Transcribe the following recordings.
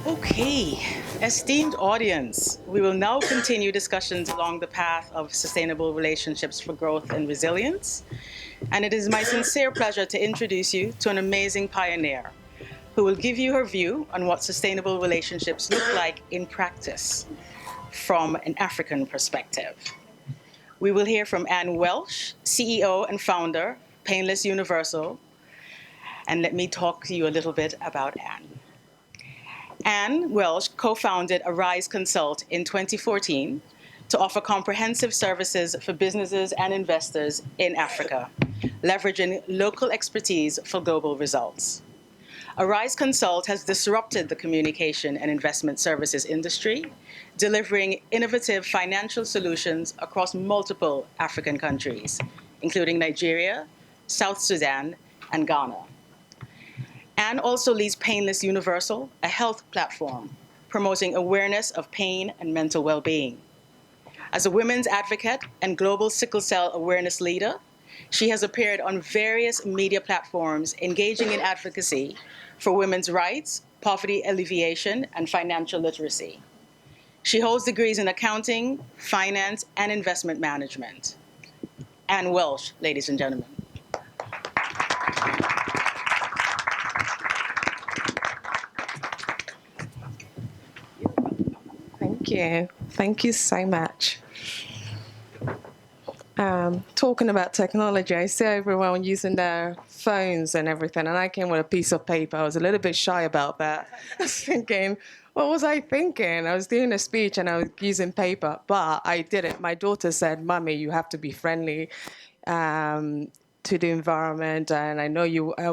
Okay, esteemed audience, we will now continue discussions along the path of sustainable relationships for growth and resilience. And it is my sincere pleasure to introduce you to an amazing pioneer who will give you her view on what sustainable relationships look like in practice from an African perspective. We will hear from Anne Welsh, CEO and founder, Painless Universal. And let me talk to you a little bit about Anne. Anne Welsh co-founded Arise Consult in 2014 to offer comprehensive services for businesses and investors in Africa, leveraging local expertise for global results. Arise Consult has disrupted the communication and investment services industry, delivering innovative financial solutions across multiple African countries, including Nigeria, South Sudan, and Ghana. Anne also leads Painless Universal, a health platform promoting awareness of pain and mental well-being. As a women's advocate and global sickle cell awareness leader, she has appeared on various media platforms engaging in advocacy for women's rights, poverty alleviation, and financial literacy. She holds degrees in accounting, finance, and investment management. Anne Welsh, ladies and gentlemen. Thank you. Thank you so much. Talking about technology, I see everyone using their phones and everything, and I came with a piece of paper. I was a little bit shy about that. I was thinking, what was I thinking? I was doing a speech and I was using paper, but I did it. My daughter said, "Mommy, you have to be friendly to the environment, and I know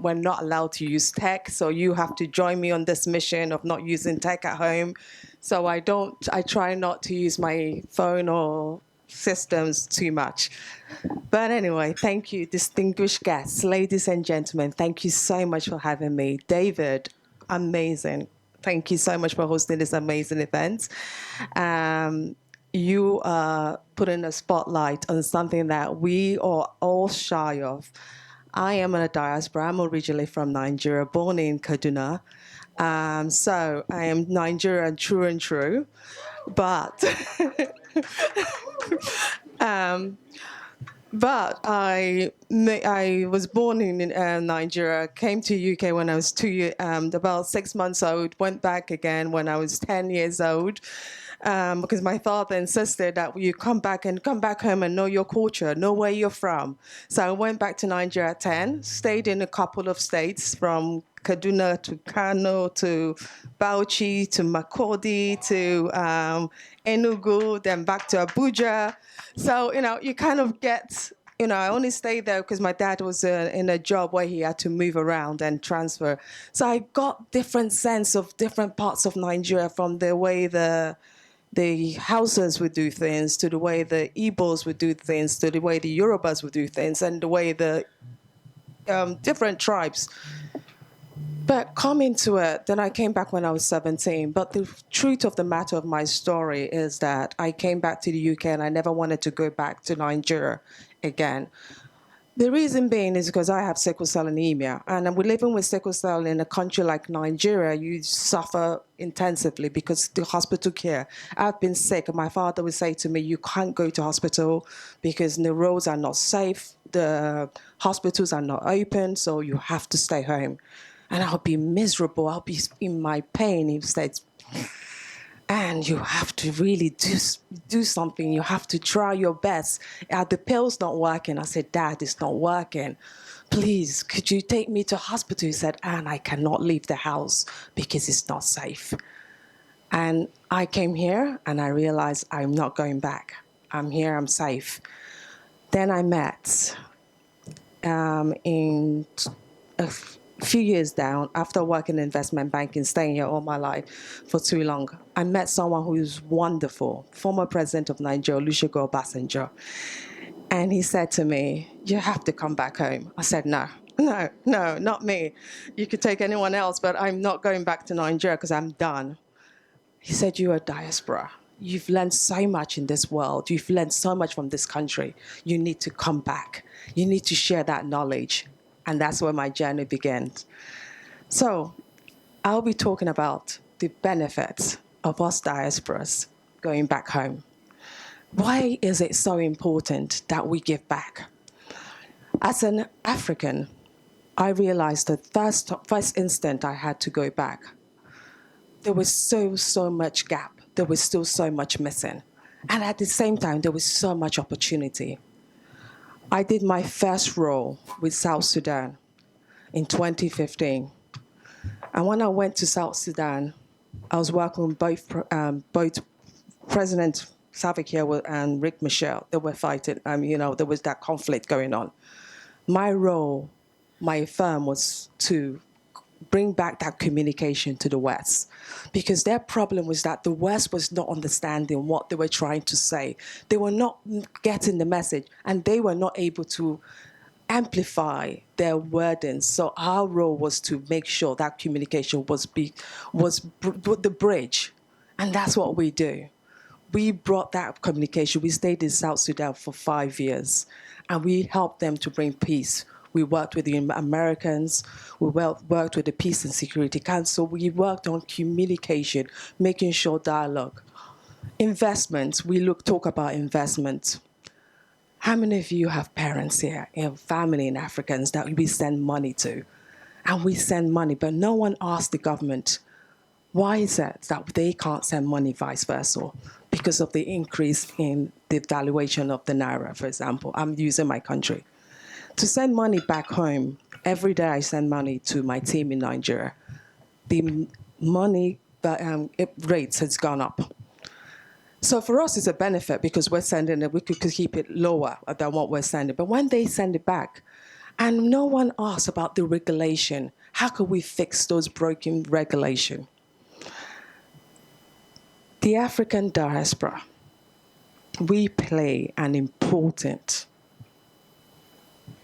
we're not allowed to use tech, so you have to join me on this mission of not using tech at home." So I try not to use my phone or systems too much. But anyway, thank you, distinguished guests, ladies and gentlemen. Thank you so much for having me. David, amazing. Thank you so much for hosting this amazing event. You are putting a spotlight on something that we are all shy of. I am in a diaspora. I'm originally from Nigeria, born in Kaduna. So I am Nigerian true and true. But But I was born in Nigeria, came to UK when I was about 6 months old, went back again when I was 10 years old, because my father insisted that you come back home and know your culture, know where you're from. So I went back to Nigeria at 10, stayed in a couple of states from Kaduna to Kano to Bauchi to Makurdi to Enugu, then back to Abuja. So, you kind of get, I only stayed there because my dad was in a job where he had to move around and transfer. So I got different sense of different parts of Nigeria, from the way the Hausas would do things, to the way the Igbos would do things, to the way the Yorubas would do things, and the way the different tribes. But coming to it, then I came back when I was 17. But the truth of the matter of my story is that I came back to the UK and I never wanted to go back to Nigeria again. The reason being is because I have sickle cell anemia, and we're living with sickle cell in a country like Nigeria. You suffer intensively because the hospital care. I've been sick, and my father would say to me, "You can't go to hospital because the roads are not safe, the hospitals are not open, so you have to stay home." And I'll be miserable. I'll be in my pain. He said, "And you have to really do something. You have to try your best. The pill's not working." I said, "Dad, it's not working. Please, could you take me to hospital?" He said, "Anne, I cannot leave the house because it's not safe." And I came here and I realized I'm not going back. I'm here, I'm safe. Then I met in a few years down, after working in investment banking, staying here all my life for too long, I met someone who's wonderful, former president of Nigeria, Olusegun Obasanjo. And he said to me, "You have to come back home." I said, no, not me. You could take anyone else, but I'm not going back to Nigeria because I'm done. He said, "You're a diaspora. You've learned so much in this world. You've learned so much from this country. You need to come back. You need to share that knowledge." And that's where my journey began. So I'll be talking about the benefits of us diasporas going back home. Why is it so important that we give back? As an African, I realized the first instant I had to go back, there was so much gap. There was still so much missing. And at the same time, there was so much opportunity. I did my first role with South Sudan in 2015. And when I went to South Sudan, I was working with both President Salva Kiir and Riek Machar. They were fighting, there was that conflict going on. My role, my firm, was to bring back that communication to the West, because their problem was that the West was not understanding what they were trying to say. They were not getting the message, and they were not able to amplify their wordings. So our role was to make sure that communication was the bridge, and that's what we do. We brought that communication. We stayed in South Sudan for 5 years, and we helped them to bring peace. We worked with the Americans. We worked with the Peace and Security Council. We worked on communication, making sure dialogue. Investments, talk about investment. How many of you have parents here, family in Africans that we send money to? And we send money, but no one asks the government, why is it that they can't send money vice versa? Because of the increase in the valuation of the Naira, for example. I'm using my country. To send money back home, every day I send money to my team in Nigeria. The money rates has gone up. So for us, it's a benefit because we're sending it, we could keep it lower than what we're sending. But when they send it back, and no one asks about the regulation, how could we fix those broken regulations? The African diaspora, we play an important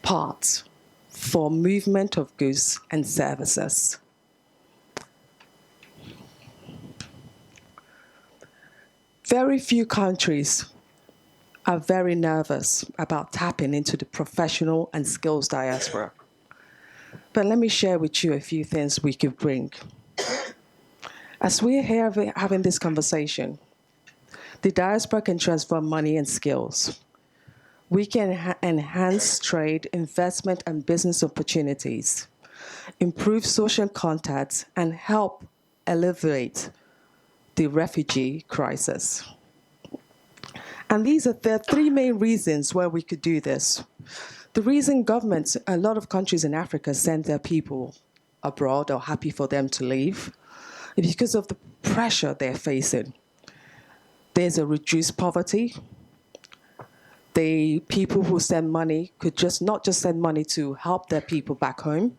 part for movement of goods and services. Very few countries are very nervous about tapping into the professional and skills diaspora. But let me share with you a few things we could bring. As we're here having this conversation, the diaspora can transfer money and skills. We can enhance trade, investment, and business opportunities, improve social contacts, and help alleviate the refugee crisis. And these are the three main reasons why we could do this. The reason governments, a lot of countries in Africa, send their people abroad or happy for them to leave is because of the pressure they're facing. There's a reduced poverty. The people who send money could not just send money to help their people back home,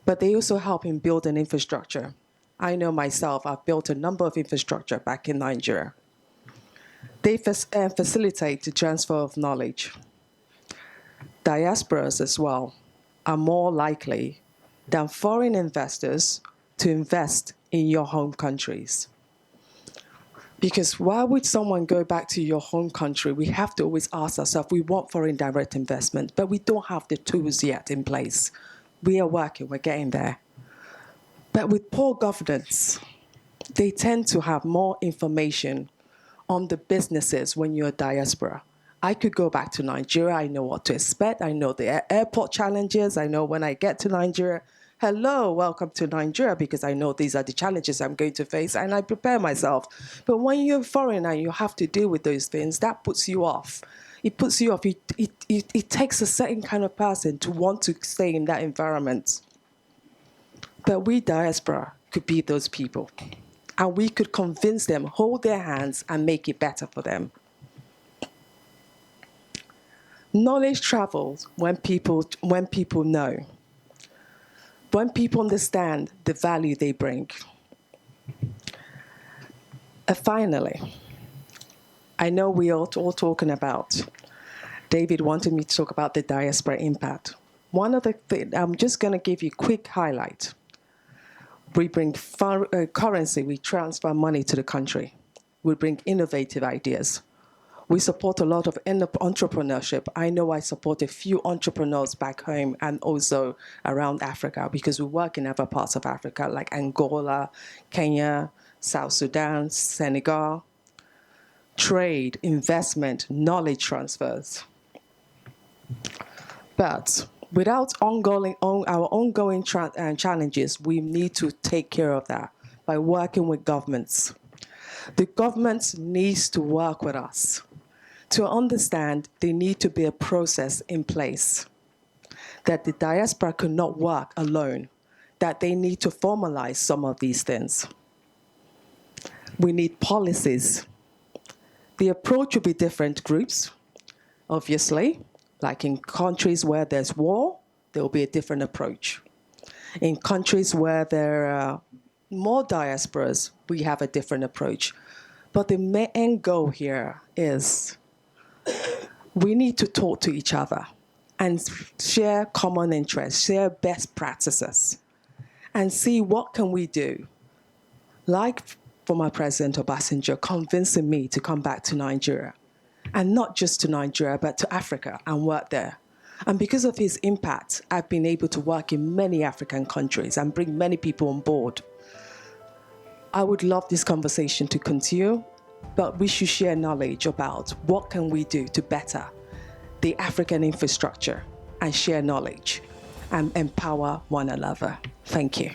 but they also help in building infrastructure. I know myself, I've built a number of infrastructure back in Nigeria. They facilitate the transfer of knowledge. Diasporas as well are more likely than foreign investors to invest in your home countries. Because why would someone go back to your home country? We have to always ask ourselves, we want foreign direct investment, but we don't have the tools yet in place. We are working, we're getting there. But with poor governance, they tend to have more information on the businesses when you're a diaspora. I could go back to Nigeria, I know what to expect, I know the airport challenges, I know when I get to Nigeria, hello, welcome to Nigeria, because I know these are the challenges I'm going to face, and I prepare myself. But when you're foreign and you have to deal with those things, that puts you off. It puts you off. It takes a certain kind of person to want to stay in that environment. But we diaspora could be those people. And we could convince them, hold their hands, and make it better for them. Knowledge travels when people know. When people understand the value they bring. Finally, I know we are all talking about, David wanted me to talk about the diaspora impact. One of the things, I'm just going to give you a quick highlight. We bring currency, we transfer money to the country. We bring innovative ideas. We support a lot of entrepreneurship. I know I support a few entrepreneurs back home and also around Africa because we work in other parts of Africa like Angola, Kenya, South Sudan, Senegal, trade, investment, knowledge transfers. But without our ongoing challenges, we need to take care of that by working with governments. The governments needs to work with us to understand there need to be a process in place, that the diaspora cannot work alone, that they need to formalize some of these things. We need policies. The approach will be different groups, obviously. Like in countries where there's war, there will be a different approach. In countries where there are more diasporas, we have a different approach. But the main end goal here is we need to talk to each other and share common interests, share best practices, and see what can we do. Like former President Obasanjo convincing me to come back to Nigeria, and not just to Nigeria, but to Africa and work there. And because of his impact, I've been able to work in many African countries and bring many people on board. I would love this conversation to continue, but we should share knowledge about what can we do to better the African infrastructure and share knowledge and empower one another. Thank you.